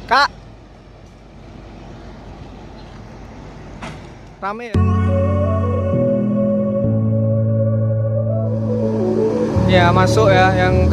Kak, rame ya? Ya masuk ya yang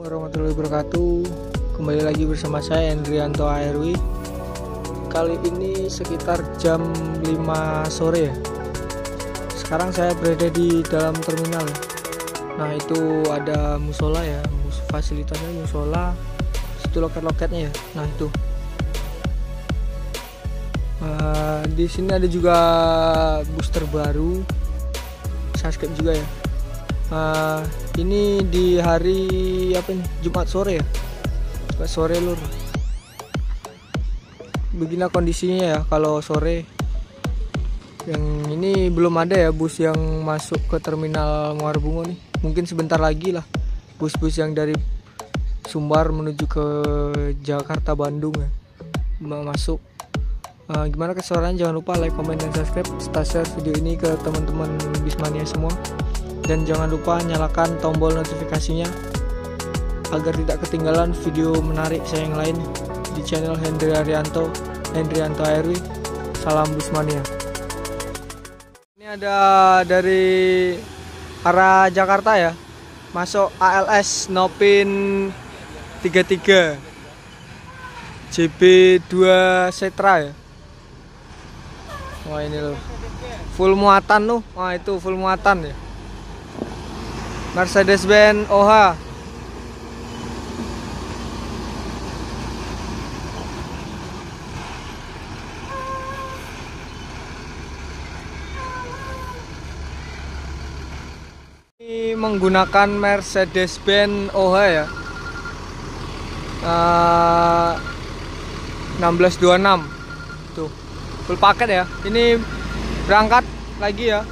warahmatullahi wabarakatuh. Kembali lagi bersama saya Hendrianto ARW. Kali ini sekitar jam 5 sore ya. Sekarang saya berada di dalam terminal. Nah, itu ada musola ya, fasilitasnya musola. Situ loket-loketnya ya. Nah, itu. Di sini ada juga bus terbaru, Subscribe juga ya. Ini di hari apa nih? Jumat sore ya. Jumat sore lur. Begini kondisinya ya kalau sore. Yang ini belum ada ya bus yang masuk ke terminal Muara Bungo nih. Mungkin sebentar lagi lah bus-bus yang dari Sumbar menuju ke Jakarta Bandung ya masuk. Gimana keseruannya? Jangan lupa like, comment, dan subscribe serta share video ini ke teman-teman Bismania semua. Dan jangan lupa nyalakan tombol notifikasinya agar tidak ketinggalan video menarik saya yang lain di channel Hendrianto ARW. Salam Bismania. Ini ada dari arah Jakarta ya, masuk ALS Nopin 33 JB2 Setra ya. Wah, ini loh full muatan loh. Wah, itu full muatan ya. Mercedes-Benz OH. Ini menggunakan Mercedes-Benz OH ya. 1626. Tuh, full paket ya. Ini berangkat lagi ya.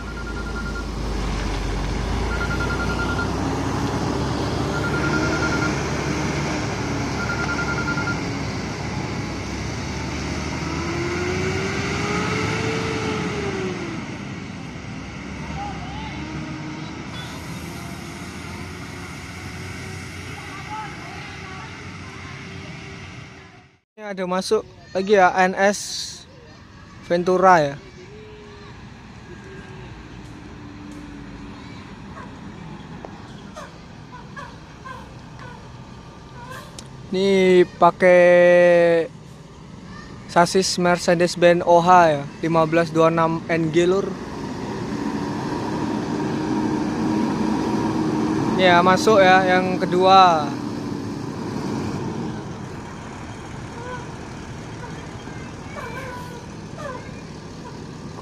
Ini ada masuk lagi ya, NS Ventura ya. Ini pakai sasis Mercedes-Benz OH ya, 1526 NG lur. Ini ya masuk ya yang kedua.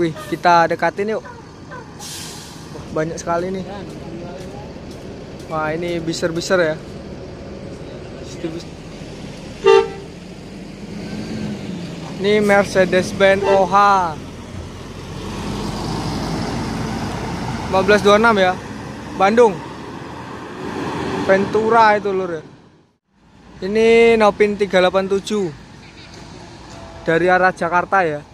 Wih, kita dekatin yuk. Banyak sekali nih. Wah, ini biser-biser ya. Ini Mercedes-Benz OH 1526 ya, Bandung Ventura itu lur ya. Ini Nopin 387 dari arah Jakarta ya.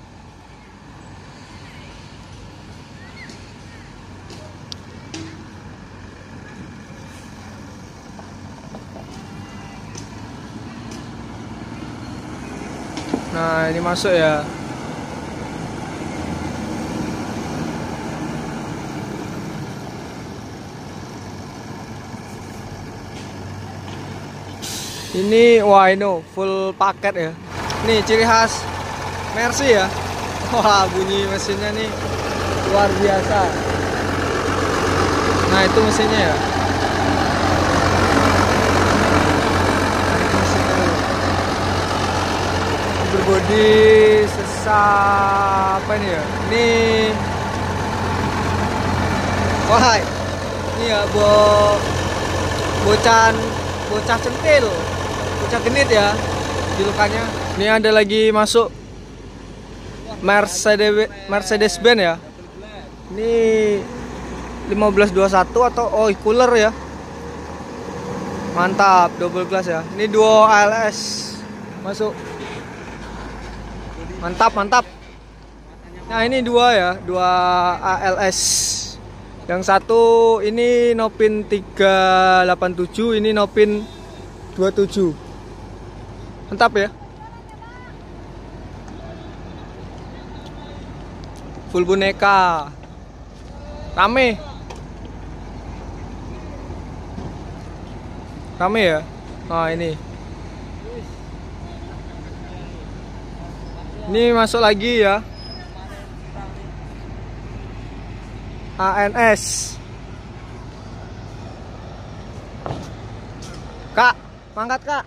Nah, ini masuk ya. Ini wah, ini full paket ya. Nih ciri khas Mercy ya. Wah, bunyi mesinnya nih luar biasa. Nah, itu mesinnya ya. Berbodi apa ini ya? Ini wah, Ini ya bocah centil, bocah genit ya julukannya. Ini ada lagi masuk Mercedes Benz ya. Ini 1521 atau cooler ya. Mantap, double glass ya. Ini duo ALS masuk. Mantap. Nah, ini dua ALS. Yang satu ini Nopin 387, ini Nopin 27. Mantap ya. Full boneka. Rame ya. Nah, ini masuk lagi ya. ANS. Kak, mangkat kak.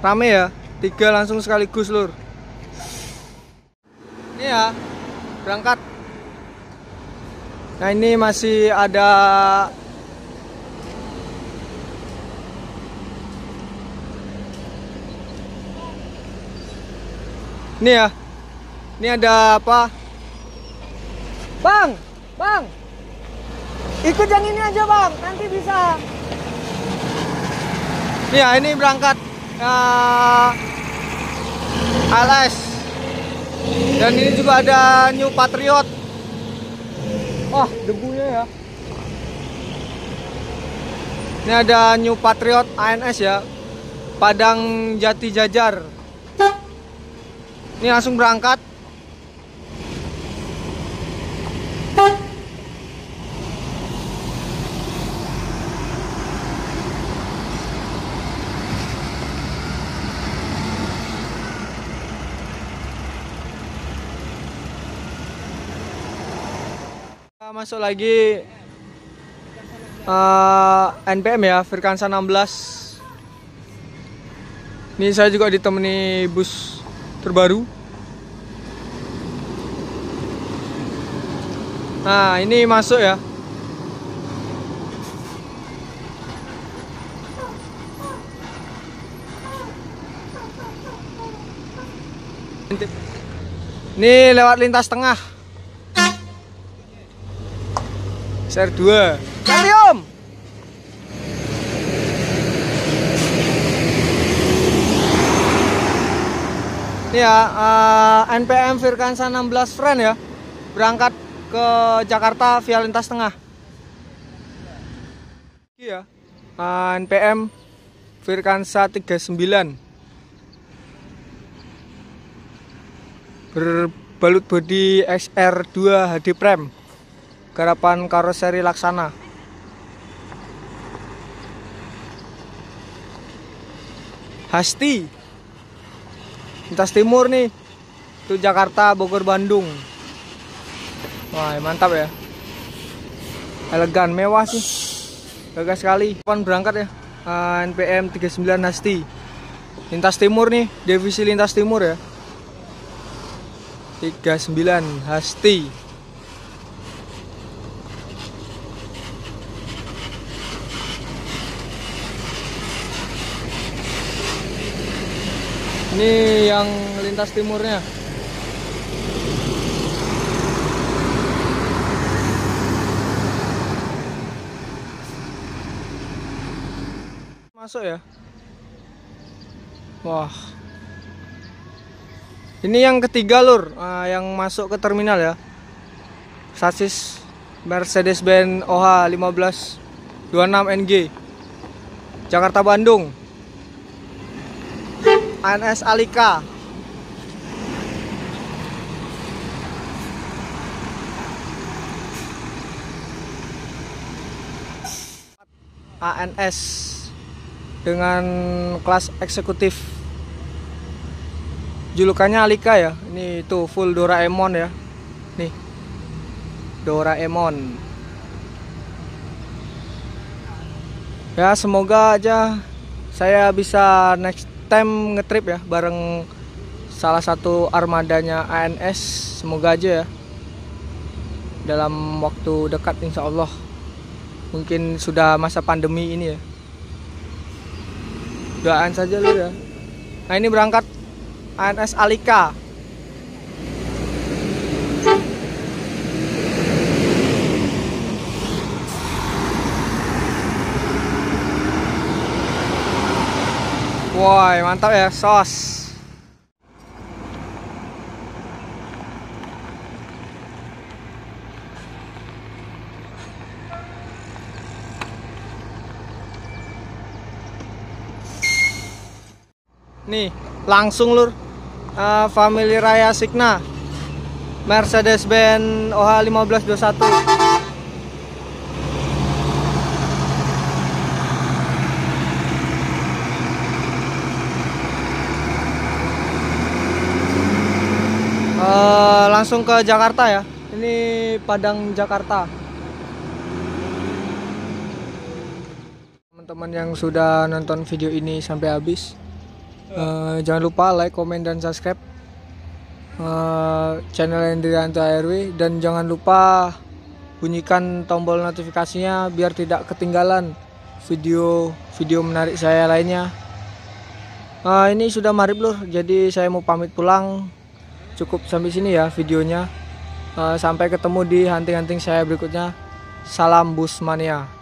Rame ya, 3 langsung sekaligus lur. Ini ya, berangkat. Nah, ini masih ada ini ya. Ini ada apa? Bang. Ikut yang ini aja, Bang. Nanti bisa. Ya, ini berangkat ALS. Dan ini juga ada New Patriot. Wah, debunya ya. Ini ada New Patriot ANS ya. Padang Jati Jajar. Ini langsung berangkat. Masuk lagi NPM ya, Firkansa 16. Ini saya juga ditemani bus terbaru. Nah, ini masuk ya. Ini lewat lintas tengah. Ser 2. Kalium. Ini ya, NPM Firkansa 16 Friend ya. Berangkat ke Jakarta via lintas tengah. Iya. NPM Firkansa 39. Berbalut bodi XR2 HD Prime. Garapan karoseri Laksana. Hasti. Lintas timur nih. Itu Jakarta, Bogor, Bandung. Wah, mantap ya. Elegan, mewah sih. Gagah sekali. Kapan berangkat ya? NPM 39 Hasti. Lintas timur nih, divisi lintas timur ya. 39 Hasti. Ini yang lintas timurnya. Masuk ya. Wah. Ini yang ketiga lur, yang masuk ke terminal ya. Sasis Mercedes-Benz OH 1526 NG. Jakarta Bandung. ANS Alika. ANS dengan kelas eksekutif. Julukannya Alika ya. Ini tuh full Doraemon ya. Nih. Doraemon. Ya, semoga aja saya bisa next time ngetrip ya bareng salah satu armadanya ANS. Semoga aja ya dalam waktu dekat insya Allah. Mungkin sudah masa pandemi ini ya. Doain saja lu ya. Nah ini berangkat ANS Alika. Woi, mantap ya, sos. Nih, langsung lur. Family Raya Signa. Mercedes-Benz OH 1521. Langsung ke Jakarta ya. Ini Padang Jakarta. Teman-teman yang sudah nonton video ini sampai habis, jangan lupa like, komen, dan subscribe channel Hendrianto ARW, dan jangan lupa bunyikan tombol notifikasinya biar tidak ketinggalan video menarik saya lainnya. Ini sudah maghrib lur, jadi saya mau pamit pulang. Cukup sampai sini ya videonya. Sampai ketemu di hunting-hunting saya berikutnya. Salam Busmania.